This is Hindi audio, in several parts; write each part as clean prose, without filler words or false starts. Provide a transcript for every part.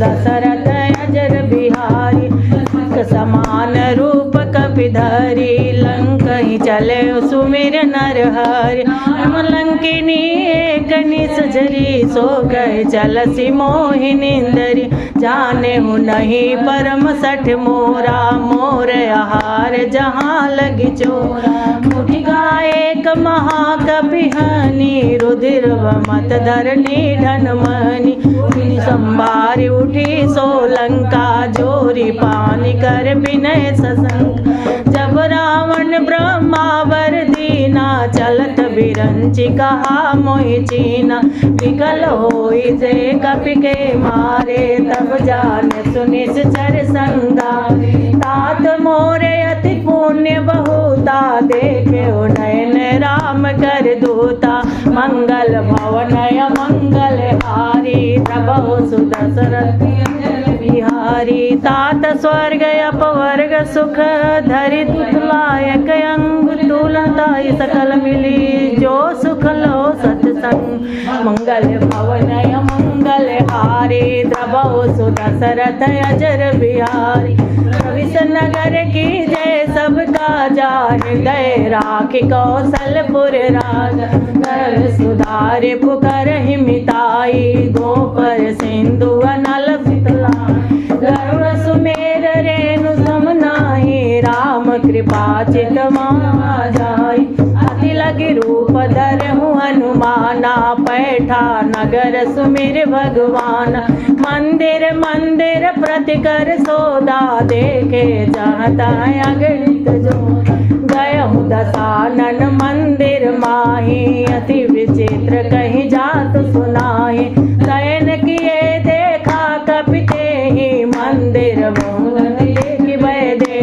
दशरथ अजर बिहारी समान रूप कपिधरी लंक ही चले सुमिर नर हरि लंकिनी एक निस झरी सो गए चलसी मोहिनींदरी जाने हूँ नहीं परम सठ मोरा मोर आहार जहाँ लगी चोरा मुठि एक महाकपि हनी रुधिर मत धरनी धन मनी संभारी उठी सोलंका जोरी पानी कर विनय ससंग जब रावण ब्रह्मावर दीना चलत बिरंची कहा मोहि चीना विकल होई से कपि के मारे तब जाने सुनिस चर संगा तात मोरे अति पुण्य बहुता देखे नयन राम कर दूता मंगल भवनय मंगल हारी प्रभु सुदशरथ बिहारी तात स्वर्ग अपवर्ग सुख धरि तुलायक अंग तुलताई सकल मिली जो सुख लो सत्संग मंगल भवनय मंगल हारी प्रभु सुदशरथ अजर बिहारी विसनगर की जय सबका जा हृदय राखी कौशलपुर राजा कर सुधारे पुकर हिमिताई गोपर सिंधु अनल पितला गरुड़ सुमेर रेणु समनाही राम कृपा चित जाई अति लगी रूप धर हूँ हनुमाना पैठा नगर सुमिर भगवान मंदिर मंदिर प्रतिकर सोदा देखे जाता अगणित जो गय हूँ दशानन मंदिर माही अति विचित्र कहीं जात सुनाही शयन किए देखा कपिते ही मंदिर भवन देखि दे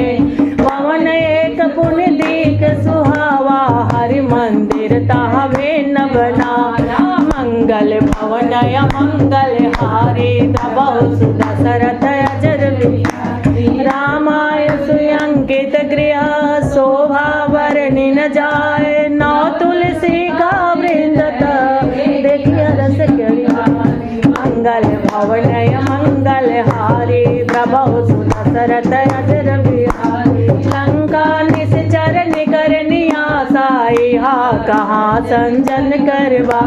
पवन एक पुण्य दीक सुहावा हरि मंदिर तावे न बना मंगल भवनय मंगल हारी प्रभु सुदशरथ अजर रामाय सुअंकित गृह शोभा वर्णि न जाए नौ तुलसी का वृंद देखिए रस करी मंगल भवनय मंगल हारी प्रभु सुदशरथ अजर बिहारी लंका निश्चर निकर नियासाई हा कहाँ संजन करवा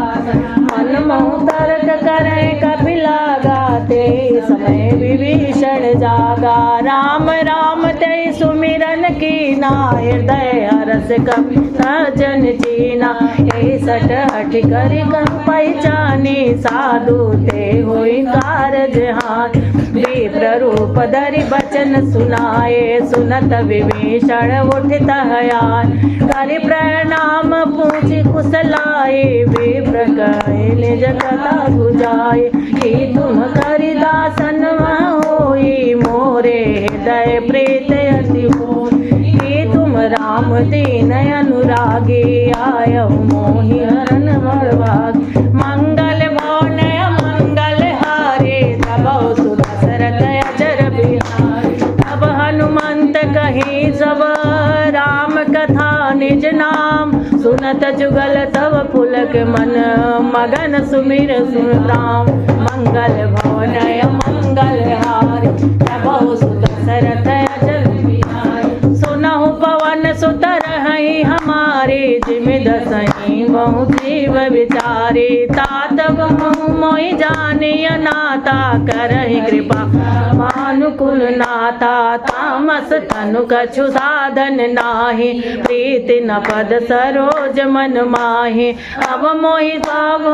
मन मोह तर्क करे कपिला गाते समय विभीषण जागा राम राम ते सुमिरन कीना हृदय हरस कपि सजन चीना यही सठ हठ करि कहु पहचानी साधु ते होई कारज हाथ विप्र रूप धरि बचन सुनाए सुनत विभीषण उठित हयान करि प्रणाम पूछि कुशलाए विप्र कहे निज कथा बुझाए कि तुम करि दासन होई मोरे हृदय प्रीत अति होई तुम राम दीन अनुरागी आय मोहि हरन बड़भाग मंगल भवनय मंगल हारे प्रभु सुदशरथ अजर बिहारी तब हनुमंत कही सब राम कथा निज नाम सुनत जुगल तब पुलक मन मगन सुमिर सुराम मंगल भवनय मंगल हारी प्रभु सुदशरथ अजर बिहारी सुनहु पवन सुत रहहि हमारे जिम दसहि बहु जीव विचारे तात बहु मोहि जानिय नाता करहि कृपा मानुकुल नाता तामस तनु कछु साधन नाही प्रीति न पद सरोज मन माहि अब मोहि भाव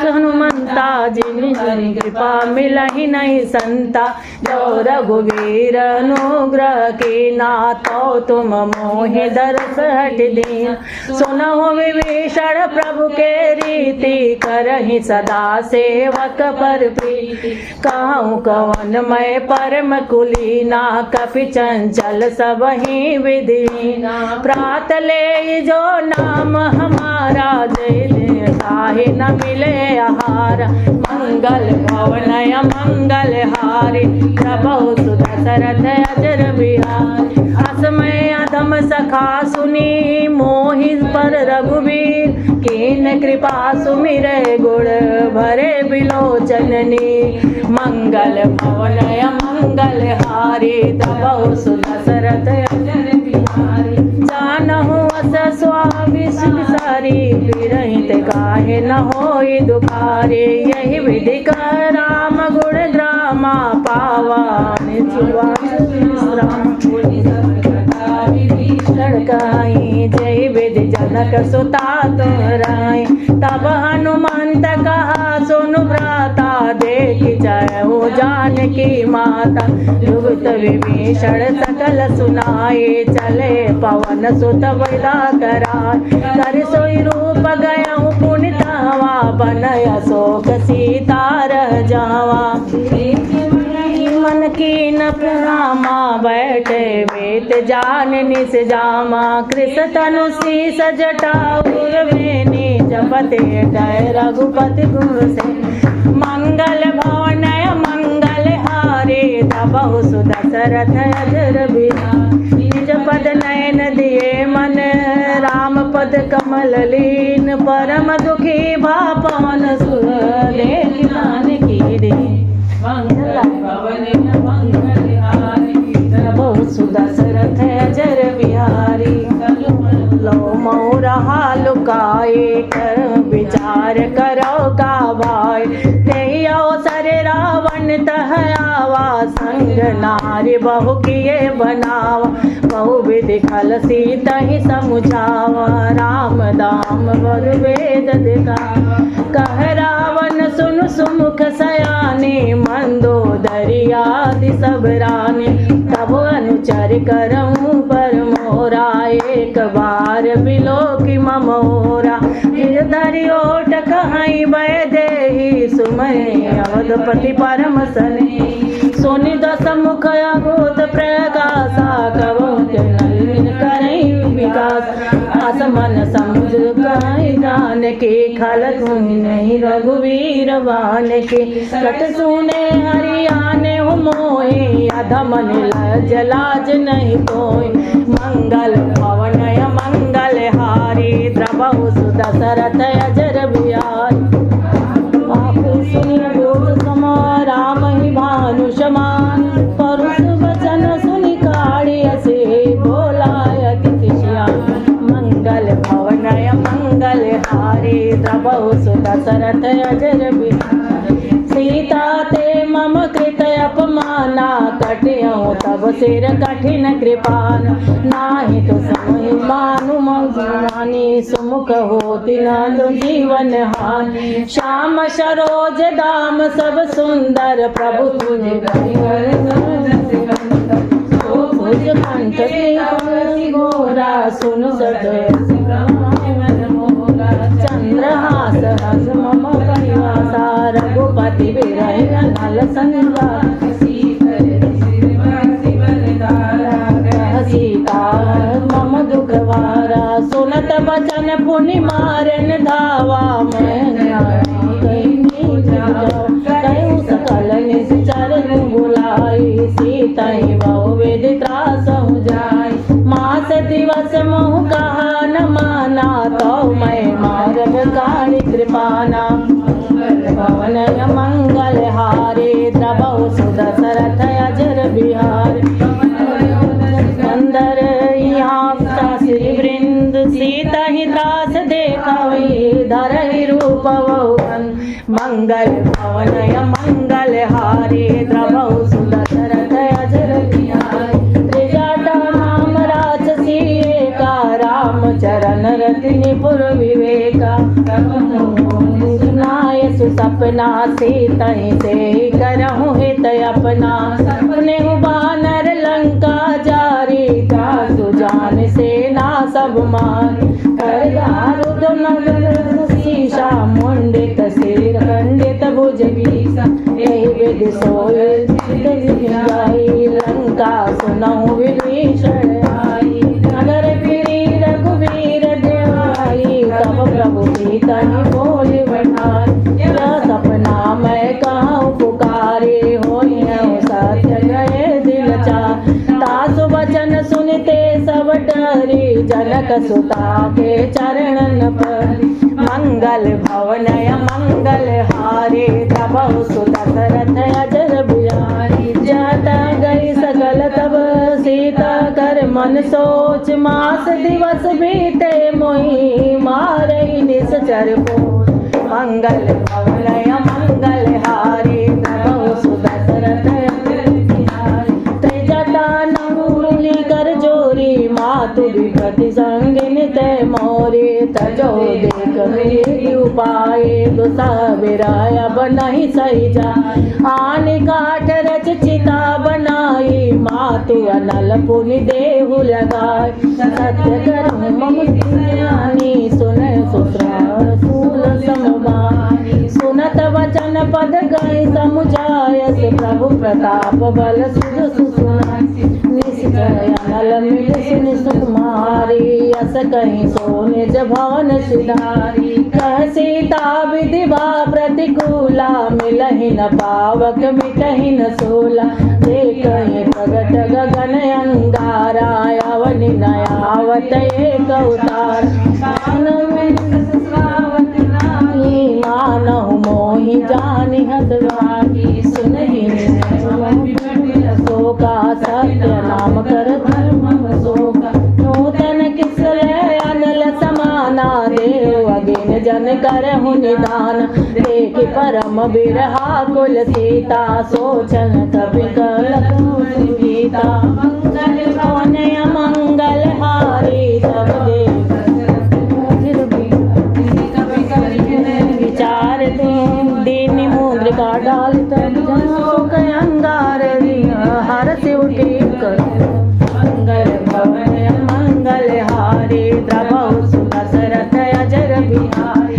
हनुमंता जिन कृपा मिलहि नहीं संता जो रघुवीर अनुग्रह की नातो तुम मोहि दरस हट दीन सुनहु विभीषण प्रभु के रीति करहि सदा सेवक पर प्रीति कहूँ कवन मैं परम कुलीना कपि चंचल सबहि विधीना प्रात ले जो नाम हमारा जय ताहि न मिले आहार मंगल भवनय मंगल हारी प्रभु सुदशरथ अजर बिहारी असमय अधम सखा सुनी मोहि पर रघुवीर कीन कृपा सुमिरे गुण भरे बिलोचननी मंगल भवनय मंगल हारी तबहु सुदशरथ अजर बिहारी जानहु अस स्वामी सारी विरहित काहे न होई दुखारे यही विधि का राम गुण ग्रामा पावा लड़काई जय विधि जनक सुता तोराई तब हनुमंत कहा सुनु भ्राता देख जय हो जानकी माता जुगत विभीषण सकल सुनाए चले पवन सुत विदा करार कर सोई रूप गया पुनितवा बनय शोक सीता रह जावा मन की न रामा बैठे वेत जान निस जामा कृष तनु शीस जटाउर्वेणी जपते गए रघुपति गुरु से मंगल भवनय मंगल हारे तबहु सुदशरथ अजर बिहारी निज पद नयन दिए मन राम पद कमल लीन परम दुखी भा पवन सुर देख जानकी रे मंगल भवन मंगल हारी तबहु सुदशरथ अजर बिहारी लो मोरहा लुकाए कर विचार करो का भाई ते अवसर रावण तह आवा संग नारी बहु किए बनावा बहु विधि खल सीता ही समुझावा राम दाम वर वेद दिखा कह रावण सुन सुमुख सयाने मंदोदरी आदि सब रानी तब अनुचर करऊं पर मोरा एक बार बिलो की ममोरा धरि ओट कहाई वै देहि सुमय अवधपति परम सने सोनि दस मुख अगोत प्रकाशा कवों के नलिन करई विकास आसमन समुझ गाय गान के खलत नहीं रघुवीर वान के कट सुने हरियाने हो मोहे अधमन लज लाज नहीं कोई मंगल भवनय मंगल हारी द्रवहु सुदशरथ अजर बिहारी सुनि गोद सम राम ही भानु समान परुष वचन सुनि काढ़ी से बोलाय तिथिया मंगल भवनय मंगल हारी द्रवहु सुदशरथ अजर बिहारी सीता ते मम कृत अपमाना कटियऊँ तब सिर कठिन कृपान नाही तो समय मानु मनी सुमुख होती न जीवन हानि श्याम सरोज दाम सब सुंदर प्रभु तुझे भुज कंठ गोरा सुन चंद्रहास हस मम परिवासा रघुपति विरह नल संगा सीता मम दुखवारा सुनत बचन पुनि मारन धावा कहूँ सकल निश्चर बुलाई सीता बहु विधि त्रास जाय मास दिवस मोह कहा न माना तो मैं मार्ग काढ़ी कृपाना भवनय मंगल हारे द्रवहु सुदशरथ अजर बिहारी अंदर यहाँ श्री वृंद सीता ही दास देखावी धरहि रूप मंगल भवनय मंगल हारी द्रवहु सुदशरथ अजर बिहारी त्रिजटा नाम राजसी एका राम चरण रत्नि पुर विवेका सुनाय सुसपना सीता से करहु हित अपना सपने बानर लंका जारी जासु जान सेना सब मान कर नगर शीशा मुंडित सिर खंडित भुज यही विधि सोई लंका सुनहु विभीषण आई नगर फिरी रघुवीर देवाई तब प्रभु सीता बोले बैठान सपना मैं कहूँ पुकारे हो सत्य गए दिल चा तासु वचन सुनते सब डरी जनक सुता के चरणन पर मंगल भवनय मंगल हारे तबहु सुत दशरथ अजर बिहारी जाता गई सकल तब सीता कर मन सोच मास दिवस बीते मोहि मारई निश्चर को मंगल भवनय मंगल हारे तबहु सुत दशरथ अजर बिहारी त्रिजटा नहुली कर जोरी मातु विपति संगिन ते मोरे तजो देख उपाय दुसा विराय बनहि सही जा आन काठ रच चिता बनाई मातु अनल पुनि देहु लगाय सत्य करम मम ज्ञानी सुन सुश्राव सूल समवानी सुनत वचन पद गई समुझायस प्रभु प्रताप बल सुध सुनाई निश्चय अनल मिल सुन सुकुमारी अस कहीं सो निज भवन सिधारी कह सीता विधिवा प्रतिकूला मिलहि न पावक मिटहि न सोला देखहि प्रगट गगन अंगारा अवनि नयावत एक अवतार मानहु मोहि जानि हतवागी सुनहि शोका सत्य नाम कर धर्म शोका नूतन किसले अनल समाना देव अगिन जन करहु निदान देख परम बिरहा कुल सीता सोचन कवि कलकु सुगीता मंगल भवनय मंगल हारी तब देव विचार दीन मुद्रिका डाल तब सुख अंगार हर से उठी कर मंगल भवन मंगल हारे तबहु सुत दशरथ अजर बिहारी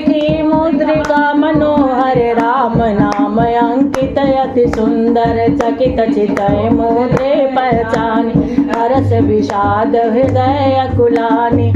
की मुद्रिका मनोहर राम नाम अंकित अति सुंदर चकित चितय मुद्रे पहचानी हरस विषाद हृदय अकुलानी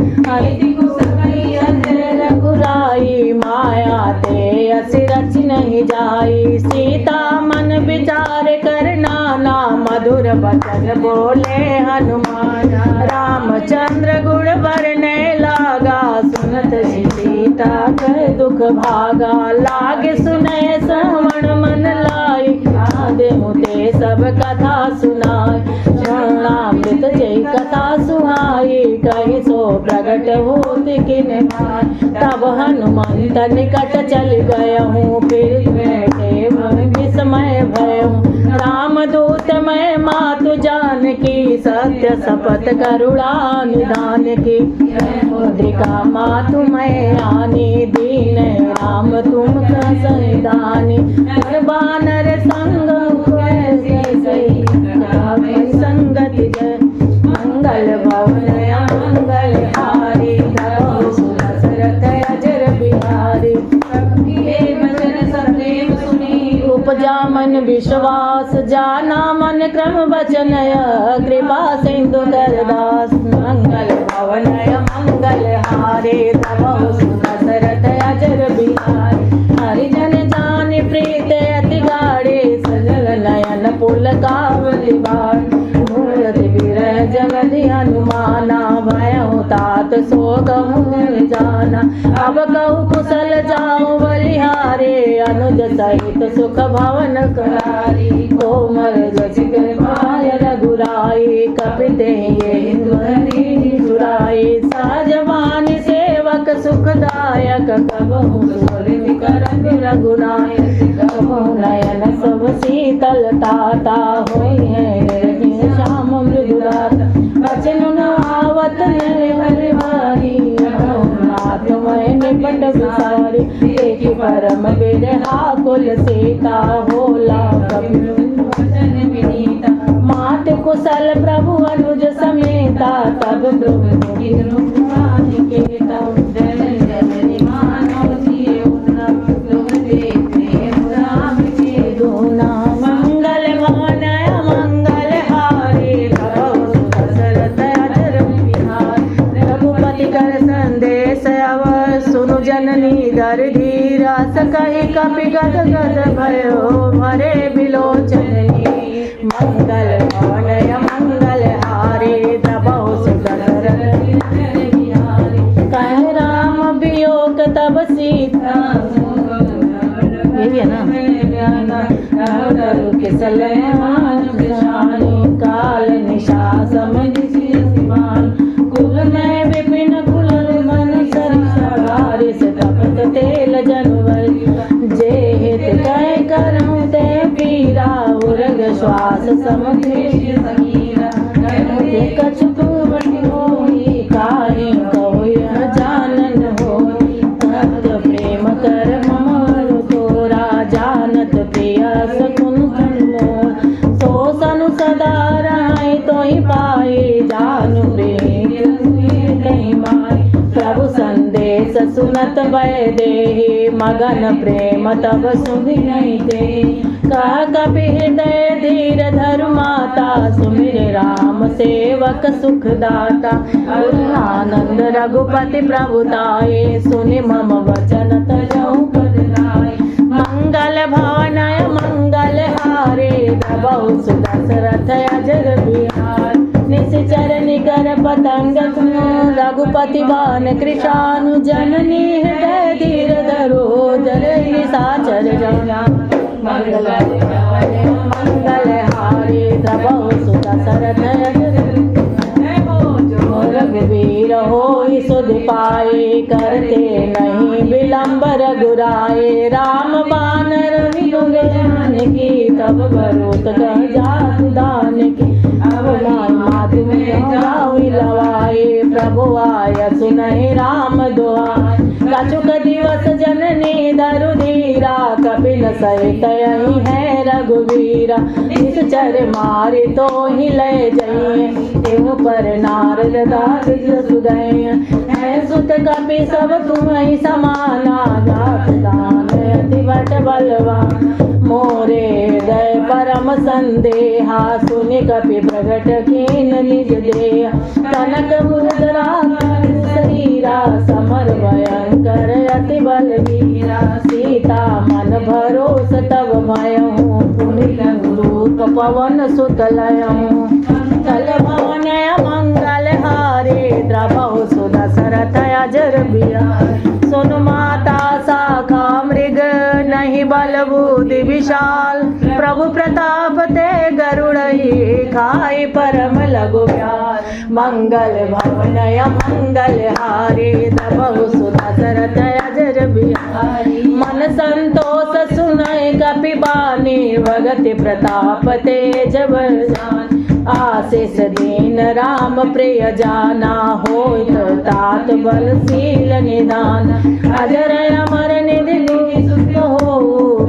रघुराई माया ते असि रच नहीं जाई सीता मन विचार कर नाना मधुर बचन बोले हनुमान रामचंद्र गुण वर्णे लागा सुनत सीता कर दुख भागा लागे सुने श्रवण मन लाई आदे मुते सब कथा सुनाय श्रवणामृत जय कथा सुहाई कही सो प्रगट होति किन तब हनुमंत निकट चल गया हूँ फिर बैठे विस्मय भय रामदूत मैं मातु जान की सत्य शपथ करुणा निधान की मुद्रिका मातु मैं आनी दीन राम तुम संदानी बानर संग संगति जय मंगल भवन मंगल हारी तबहु सुत दशरथ अजर बिहारी उपजा मन विश्वास जाना मन क्रम वचन कृपा सिंधु करदास मंगल भवनय मंगल हारे तबहु सुत दशरथ अजर बिहारी हरिजन जान प्रीत अति गाढ़े सजल नयन पुल कावली बाण मूर्ति विरह जगति हनुमाना भय तात सो कहूँ जाना अब कहूँ कुशल जाऊँ बलिहारे अनुज सहित सुख भवन करारी कोमल जस कृपाय रघुराई कपिते ये ध्वनि सुराई सहजवान सेवक सुखदायक कबहु करग रघुनायक कबहु नयन सब शीतल ताता होई है श्याम मृदुलाता वचन न आवत हरिवारी नाथ मैं निपट विसारी देखि परम बिरहा कुल सीता होला वचन विनीता मात कुशल प्रभु अनुज समेता तब जननी दर धीरा सकहि कपि गद गद भयो भरे बिलोचनी मंगल भवनय मंगल हारे तबहु सुत दशरथ कह राम बियो विश्वास समुद्रेश समीरा कछु होई काहे कहो यह जानन होई सत्य प्रेम कर ममर तोरा जानत प्रिय सकुन मोर सो सनु सदा रहाई तो ही पाए जान प्रेम कहीं माय प्रभु संदेश सुनत भय दे मगन प्रेम तब सुधि नहीं दे कह कपि हृदय धीर धरु माता सुमिर राम सेवक सुखदाता आनंद रघुपति प्रभुताये सुनि मम वचन तजहु पद राय मंगल भवनय मंगल हारे दबहु सुदशरथ अजर बिहार निश्चर निकर पतंग रघुपति बान कृशानु जननी हृदय धीर धरो जर निशाचर जना मंगल हारे दबहु सुदशरथ रघुवीर होई सुध पाए करते नहीं विलंब रघुराए राम बानर विनुगन की तब बरोत कह जात दान की अब माधु में लवाए प्रभु आय सुनहि राम दुआर कछुक दिवस जननी दरु धीरा कपिल सहित यही है रघुवीरा इस चर मारे तो ही ले जाइए देव पर नारद दास सुगय है सुत कपि सब तुम ही समाना जात दान अति बट बलवान मोरे हृदय परम संदेहा सुनि कपि प्रगट कीन निज देह कनक मुद्रा शरीरा समर भयंकर अति बलवीरा सीता मन भरोस तब भयहूँ पुनि रूप पवन सुत लयहूँ कल भवन मंगल हारे द्रवहु सुदशरथ अजर बिहार सुनु माता शाखा मृग नहीं बल बुद्धि विशाल प्रभु प्रताप ते गरुड़हि खाई परम लघु प्यार मंगल भवनय मंगल हारे दबहु सुदशरथ अजर बिहारी मन संतोष सुनय कपि बानी भगति प्रताप तेज बलवान आशीष दीन राम प्रिय जाना होय तात बलशील निदान अजर अमर निधि सुख हो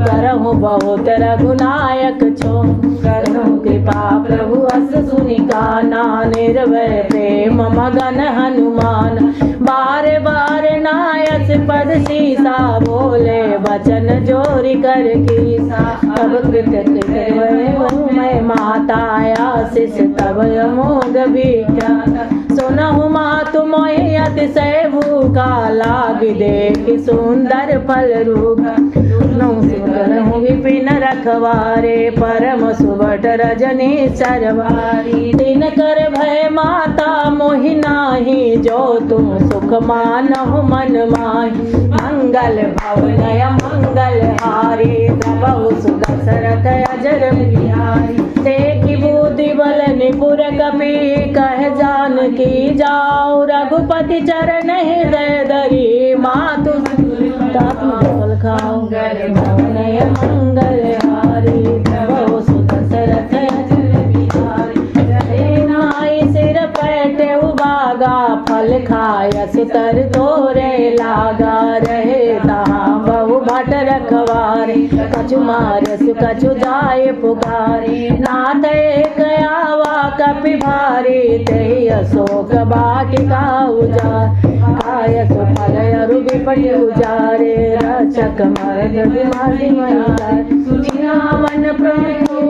करहु बहुत रघुनायक छो करहु कृपा प्रभु अस सुनि काना निर्भय प्रेम मगन हनुमान बार बार नायस पद सीसा बोले वचन जोरी कर कीसा तब कृत मैं माता आशीष तब अमोघ विख्यात सुनहु मातु मोहि अतिशय भूखा लाग देख सुंदर फल रूप सुनहु विपिन रखवारे परम सुबट रजनी सरवारी दिन कर भय माता मोहि नाही जो तुम सुख मानहु मन माहि मंगल भवनय मंगल हारे दबहु सुदशरथ अजर बिहारी देखि बुद्धि बल निपुर कपि कह जान की जाओ रघुपति चरण हृदय धरी मातु जल खाओ भवनय मंगल हारी दबहु सुदशरथ अजर बिहारी नाई सिर पैटे उबागा फल खाय सुतर तोरे लागा रहे तहाँ बहु भट रखवारे कछु मारस कछु जाय पुकारे नाथ एक आवा कपि भारी तेहि अशोक वाटिका उजार खाय सुफल अरु विपटि उजारे रक्षक मर्द बिमारी महिला सुचिनावन प्रभु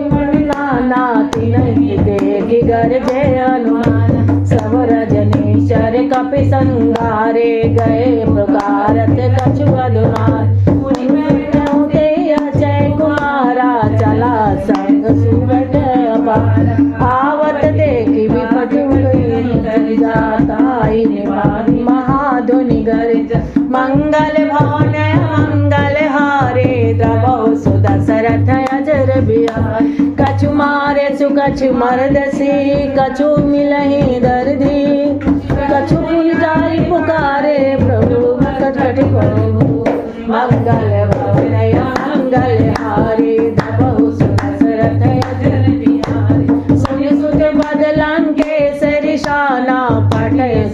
नाना तिनहि देखि गर्जे हनुमान सब रजनीशर कपि संगारे गए प्रकारत कछु अधुनार जय कुमारा चला संग सुबट आवत देखी विपट जाता महाधुनि गर्ज मंगल भवन मंगल हारे द्रवहु सुदशरथ अजर बिहार कछु मारे सु कछु मरदसी कछु मिलहि दर्दी कछु पुन जाई पुकारे प्रभु कटकट प्रभु मंगल भवन मंगल हारे द्रवहु सुदशरथ अजर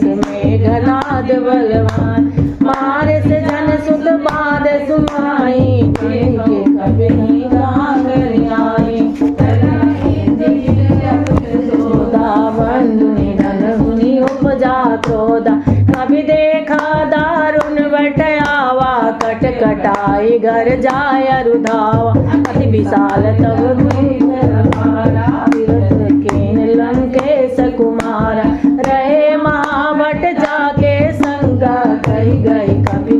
बरस मेघनाद बलवान। मारे से जन सुत बाद सुनाई, कभी नहीं कहाँ कर आई। बंधु निधन मुनि उपजा क्रोधा, कभी देखा दारुण बटयावा। कट कटाई घर जाय रुधावा, अति विशाल तब लंकेश कुमारा। रहे महाभट जाके संगा, कही गई कभी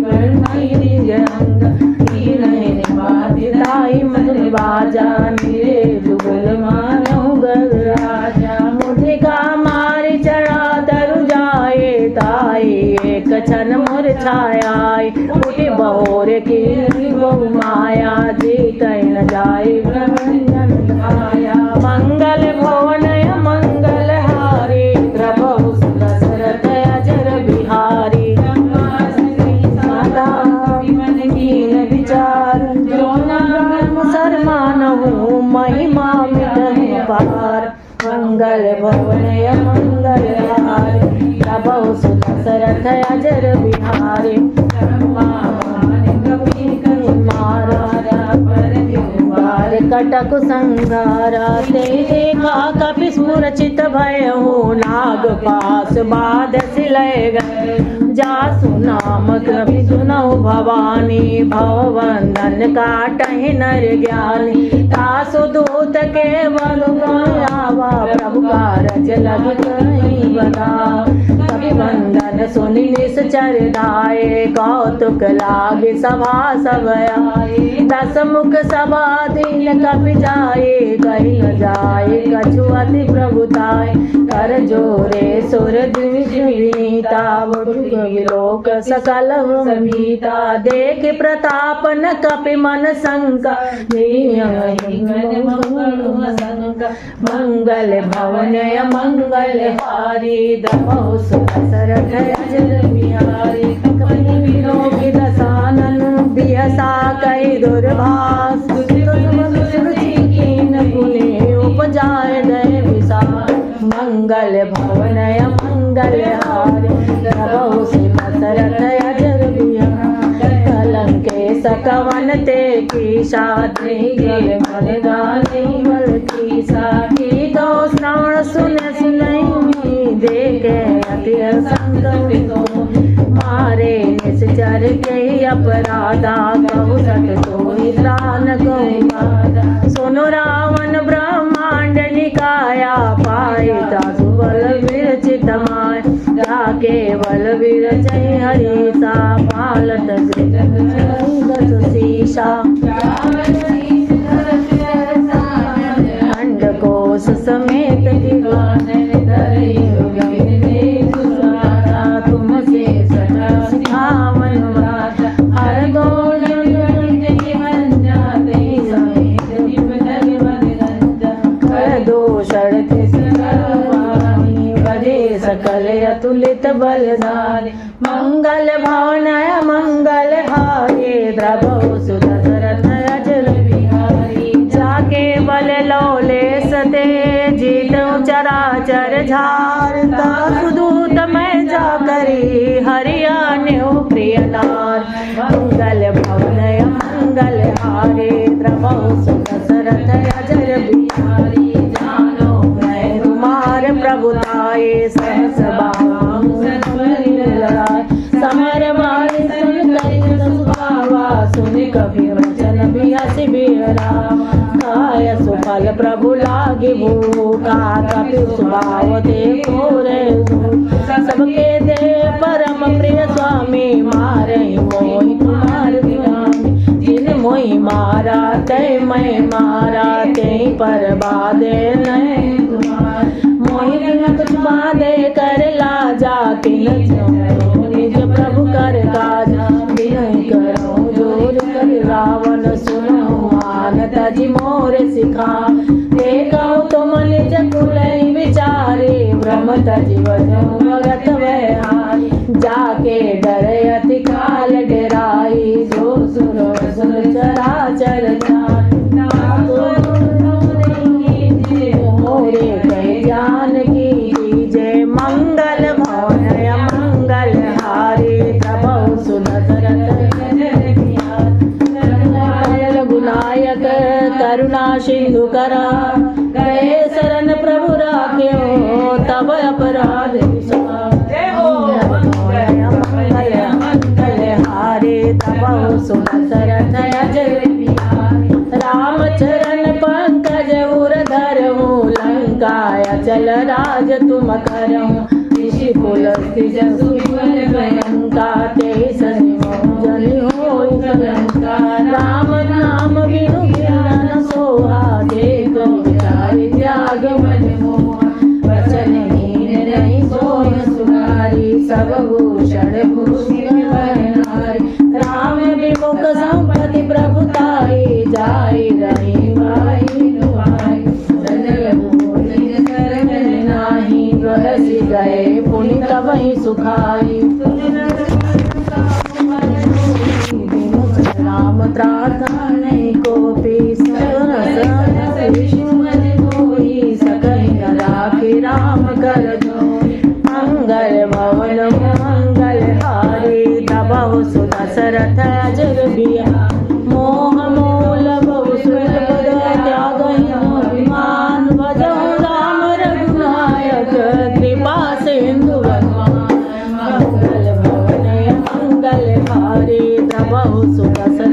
मधुर बाजा। नीरे जुगल मानो गर राजा, मुठिका मारी चढ़ा तरु जाए। ताई एक क्षण मुरझाई, उठी बहोर की बहु माया। जीत न जाए ब्रह्मजन धाया, मंगल भवन मंगल हारी। प्रभु दशरथ अजर बिहारी। विचार जो नाम सरमानहु, महिमा मिटहि पार। मंगल भवन मंगल हारी, प्रभु दशरथ अजर बिहारी। कटक संगारा, ते देखा कपि स्फुरचित भयहु। नाग पास बाद सिलय गए, जासु नाम कभी सुनऊ भवानी। भवबंधन काटहि नर ज्ञानी, तासु दूत के बल आवा। प्रभु कारज लग कहीं बताओ, कभी बंधन सुनि निश्चर धाये। कौतुक लागे सभा सब आए, दस मुख सभा दीन कपि जाए। कहीं न जाए कछु अति प्रभुताय, कर जोरे सुर द्विजता। लोक सकल भीता, देख प्रताप न कपि मन शंका। मंगल भवन मंगल हारी, द्रवहु दशरथ अजर बिहारी। कपि दशानन बिहसा कई दुर्भाष, पुने उपजाय गए विशाल। मंगल भवन मंगल हारी, द्रवहु दशरथ अजर बिहारी। कलंकेश कवन ते कीसा, मन गाने बल कीसा। की तो श्रवण सुने सुनई, देखे अति संग। मारे निश्चर के अपराधा, कहु सत सोई प्राण को। सुनो रावण ब्रह्मांड निकाया, पाई तासु बल विरचित माय। जाके बल विरचय हरिसा, पालत शीशा। अंडकोश समेत तुमसे सिखावन हर दौड़ सकल अतुलित बलधारी। मंगल भवन मंगल हारी, द्रवहु दशरथ अजर बिहारी। जाके बल लौले सते, जीतऊ चराचर झार। दूत मैं जा करी, हरियाण्यो प्रिय नार। मंगल भवन मंगल हारी, द्रवहु दशरथ अजर बिहारी। जानो मैं तुम्हार प्रभुताए, सहस समर मारी सुन कई सुभावा। सुन कभी वचन बिहसि बिहरा, काय सुफल प्रभु लागे भूखा। कपि स्वभाव देखो रे सबके दे परम प्रिय स्वामी। मारे मोहि तुम्हार गुलामी, जिन मोहि मारा तय मैं मारा। तेहि पर बादे नहीं तुम्हार, मोहि बिन कुछ बादे कर लाजा। किन निज प्रभु कर काजा, बिनहि करो जोर कर रावण। सुनो मान तजि मोर सिखा, देखो तुम निज कुलहि विचारे। ब्रह्म तजि बजहु भगत बहारी, जाके डरे अति काल डराई। जो सुर सुर चराचर जान, मोरे कह ज्ञान की जय। मंगल भवन राज तुम करहु ऋषि कुल स्थित सुवर भयंका ते जनि होई कलंका राम नाम बिनु ज्ञान सोहा देख विचारि त्याग मन मोह वचन हीन नहीं सोय सुनारी सब भूषण भूषण नारी राम विमुख संपत्ति प्रभुताई जाय रही माई नुआई नाही बरसि गए पुनि तबहि सुखाई राम त्राता नहीं कोपी सकहि न राखि राम कर मंगल भवन मंगल हारी तबहु सुदशरथ अजर बिया मोह मूल बहु सुलभ त्यागहि अभिमान भजहु राम रघुनायक कृपा सिंधु भगवान मंगल भवन मंगल हारी तबहु सुदशरथ